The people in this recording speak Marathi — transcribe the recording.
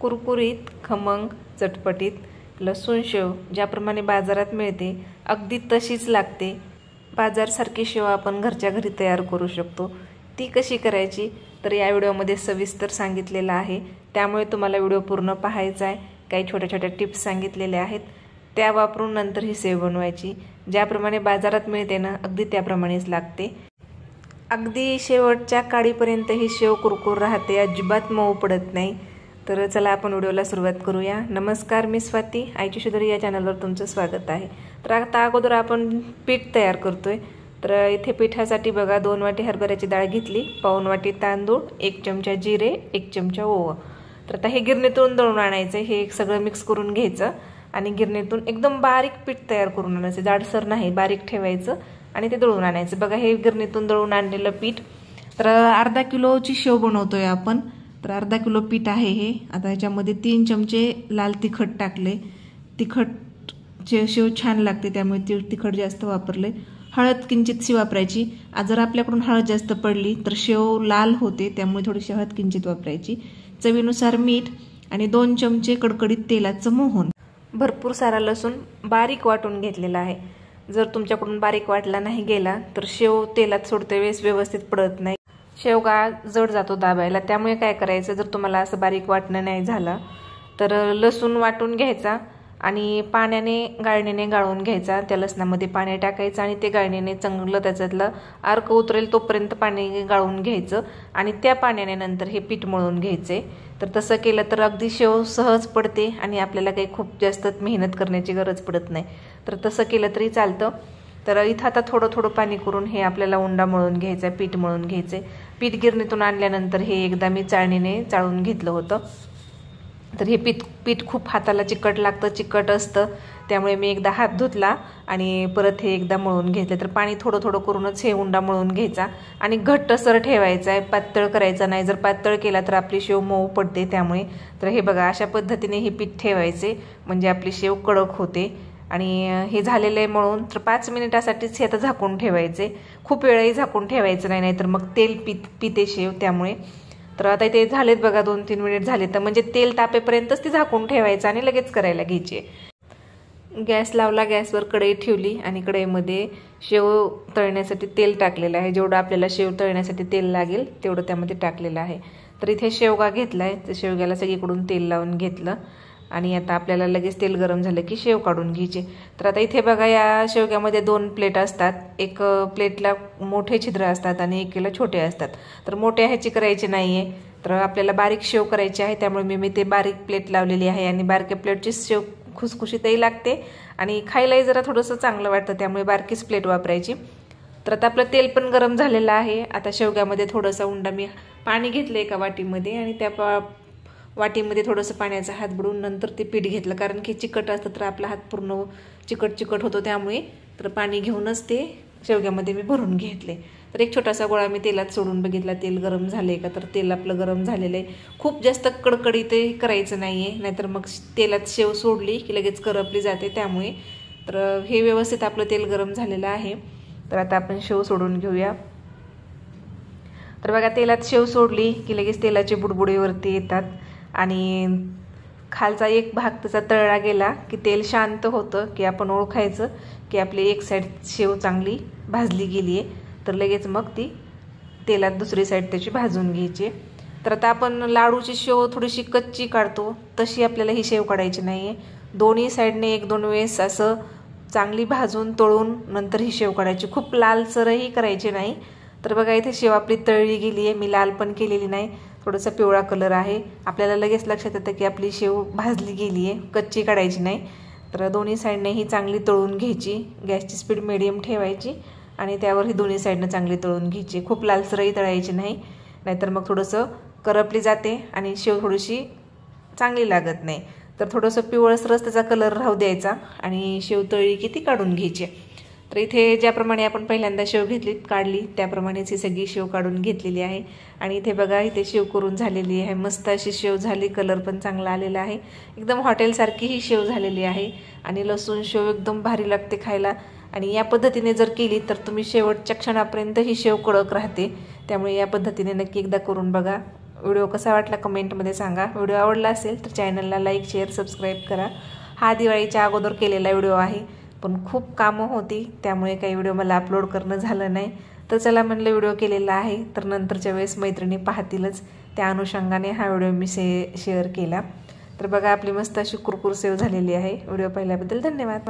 कुरकुरीत, खमंग, चटपटीत लसूण शेव ज्याप्रमाणे बाजारात मिळते अगदी तशीच लागते। बाजारसारखी शेव आपण घरच्या घरी तयार करू शकतो। ती कशी करायची तर या व्हिडिओमध्ये सविस्तर सांगितलेलं आहे, त्यामुळे तुम्हाला व्हिडिओ पूर्ण पाहायचा आहे। काही छोट्या छोट्या टिप्स सांगितलेल्या आहेत, त्या वापरून नंतर ही शेव बनवायची। ज्याप्रमाणे बाजारात मिळते ना अगदी त्याप्रमाणेच लागते। अगदी शेवटच्या काडीपर्यंत ही शेव कुरकुर राहते, अजिबात मऊ पडत नाही। तर चला आपण व्हिडिओला सुरुवात करूया। नमस्कार, मी स्वाती, आईची शुद्धरी या चॅनलवर तुमचं स्वागत आहे। तर आता अगोदर आपण पीठ तयार करतोय। तर इथे पिठासाठी बघा 2 वाटी हरभऱ्याची डाळ घेतली, पाऊण वाटी तांदूळ, 1 चमचा जिरे, 1 चमचा ओवा। तर आता हे गिरणीतून दळून आणायचं, हे सगळं मिक्स करून घ्यायचं आणि गिरणीतून एकदम बारीक पीठ तयार करून आणायचं, जाडसर नाही, बारीक ठेवायचं आणि ते दळून आणायचं। बघा हे गिरणीतून दळून आणलेलं पीठ। तर अर्धा किलोची शेव बनवतोय आपण। तर अर्धा किलो पीठ आहे हे। आता याच्यामध्ये 3 चमचे लाल तिखट टाकले। तिखट शेव छान लागते त्यामुळे तिखट जास्त वापरले। हळद किंचितशी वापरायची, जर आपल्याकडून हळद जास्त पडली तर शेव लाल होते, त्यामुळे थोडीशी हळद किंचित वापरायची। चवीनुसार मीठ आणि 2 चमचे कडकडीत तेलाचं मोहन। भरपूर सारा लसूण बारीक वाटून घेतलेला आहे। जर तुमच्याकडून बारीक वाटला नाही गेला तर शेव तेलात सोडते वेळेस व्यवस्थित पडत नाही, शेवगा जड जातो दाबायला। त्यामुळे काय करायचं, जर तुम्हाला असं बारीक वाटणं नाही झालं तर लसूण वाटून घ्यायचा आणि पाण्याने गाळणीने गाळून घ्यायचा। त्या लसणामध्ये पाणी टाकायचं आणि ते गाळणीने चांगलं त्याच्यातलं अर्क उतरेल तोपर्यंत पाणी गाळून घ्यायचं आणि त्या पाण्याने नंतर हे पीठ मळून घ्यायचे। तर तसं केलं तर अगदी शेव सहज पडते आणि आपल्याला काही खूप जास्त मेहनत करण्याची गरज पडत नाही। तर तसं केलं तरी चालतं। तर इथं आता थोडं थोडं पाणी करून हे आपल्याला उंडा मळून घ्यायचा, पीठ मळून घ्यायचे। पीठ गिरणीतून आणल्यानंतर हे एकदा मी चाळणीने चाळून घेतलं होतं। तर हे पीठ खूप हाताला चिकट लागतं, चिकट असतं, त्यामुळे मी एकदा हात धुतला आणि परत हे एकदा मळून घेतलं। तर पाणी थोडं थोडं करूनच हे उंडा मळून घ्यायचा आणि घट्टसर ठेवायचा आहे, पातळ करायचा नाही। जर पातळ केला तर आपली शेव मऊ पडते त्यामुळे। तर हे बघा अशा पद्धतीने हे पीठ ठेवायचे म्हणजे आपली शेव कडक होते। आणि हे झालेलं आहे मळून। तर 5 मिनिटासाठीच हे आता झाकून ठेवायचे, खूप वेळही झाकून ठेवायचं नाही, नाहीतर मग तेल पिते शेव त्यामुळे। तर आता ते झालेत बघा, 2-3 मिनिट झाले, तर म्हणजे तेल तापेपर्यंतच ते झाकून ठेवायचं आणि लगेच करायला घ्यायचे। गॅस लावला, गॅसवर कढई ठेवली आणि कढईमध्ये शेव तळण्यासाठी तेल टाकलेलं आहे। जेवढं आपल्याला शेव तळण्यासाठी तेल लागेल तेवढं त्यामध्ये टाकलेलं आहे। तर इथे शेवगा घेतलाय, तर शेवग्याला सगळीकडून तेल लावून घेतलं आणि आता आपल्याला लगेच तेल गरम झालं की शेव काढून घ्यायचे। तर आता इथे बघा या शेवग्यामध्ये 2 प्लेट असतात, एक प्लेटला मोठे छिद्र असतात आणि एकीला छोटे असतात। तर मोठ्या ह्याची करायची नाहीये, तर आपल्याला बारीक शेव करायची आहे, त्यामुळे मी ते बारीक प्लेट लावलेली आहे आणि बारक्या प्लेटची शेव खुसखुशीतही लागते आणि खायलाही जरा थोडंसं चांगलं वाटतं, त्यामुळे बारकीच प्लेट वापरायची। तर आता आपलं तेल पण गरम झालेलं आहे। आता शेवग्यामध्ये थोडंसं उंडा मी पाणी घेतलं एका वाटीमध्ये आणि त्या वाटीमध्ये थोडंसं पाण्याचा हात बुडवून नंतर ते पीठ घेतलं, कारण की चिकट असतं तर आपला हात पूर्ण चिकट होतो त्यामुळे। तर पाणी घेऊनच ते शेवग्यामध्ये मी भरून घेतले। तर एक छोटासा गोळा मी तेलात सोडून बघितला, तेल गरम झाले का, तर तेल आपलं गरम झालेलं आहे। खूप जास्त कडकडीत करायचं नाहीये, नाहीतर मग तेलात शेव सोडली की लगेच करपली जाते त्यामुळे। तर हे व्यवस्थित आपलं तेल गरम झालेलं आहे। तर आता आपण शेव सोडून घेऊया। तर बघा तेलात शेव सोडली की लगेच तेलाचे बुडबुडे वरती येतात आणि खालचा एक भाग त्याचा तळला गेला की तेल शांत होतं, की आपण ओळखायचं की आपली एक साईड शेव चांगली भाजली गेली आहे। तर लगेच मग ती तेलात दुसरी साईड त्याची भाजून घ्यायची। तर आता आपण लाडूची शेव थोडीशी कच्ची काढतो तशी आपल्याला ही शेव काढायची नाही आहे, दोन्ही साईडने 1-2 वेळेस असं चांगली भाजून तळून नंतर ही शेव काढायची, खूप लालसरही करायची नाही। तर बघा इथे शेव आपली तळली गेली आहे, मी लाल पण केलेली नाही, थोडासा पिवळा कलर आहे। आपल्याला लगेच लक्षात येतं की आपली शेव भाजली गेली आहे, कच्ची काढायची नाही। तर दोन्ही साईडने ही चांगली तळून घ्यायची, गॅसची स्पीड मीडियम ठेवायची आणि त्यावर ही दोन्ही साईडने चांगली तळून घ्यायची, खूप लालसरही तळायची नाही, नाहीतर मग थोडंसं करपली जाते आणि शेव थोडीशी चांगली लागत नाही। तर थोडंसं पिवळसरच त्याचा कलर राहू द्यायचा आणि शेव तळली की ती काढून घ्यायची। तर इथे ज्याप्रमाणे आपण पहिल्यांदा शेव घेतली काढली त्याप्रमाणेच ही सगळी शेव काढून घेतलेली आहे आणि इथे बघा इथे शेव करून झालेली आहे, मस्त अशी शेव झाली, कलर पण चांगला आलेला आहे, एकदम हॉटेलसारखी ही शेव झालेली आहे आणि लसूण शेव एकदम भारी लागते खायला। आणि या पद्धतीने जर केली तर तुम्ही शेवटच्या क्षणापर्यंत ही शेव कडक राहते, त्यामुळे या पद्धतीने नक्की एकदा करून बघा, व्हिडिओ कसा वाटला कमेंटमध्ये सांगा. व्हिडिओ आवडला असेल तर चॅनलला लाईक शेअर सबस्क्राईब करा. हा दिवाळीच्या अगोदर केलेला व्हिडिओ आहे, पण खूप कामं होती त्यामुळे काही व्हिडिओ मला अपलोड करणं झालं नाही. तर चला म्हणलं व्हिडिओ केलेला आहे तर नंतरच्या वेळेस मैत्रिणी पाहतीलच, त्या अनुषंगाने हा व्हिडिओ मी शेअर केला. तर बघा आपली मस्त अशी कुरकुर सेव झालेली आहे. व्हिडिओ पाहिल्याबद्दल धन्यवाद.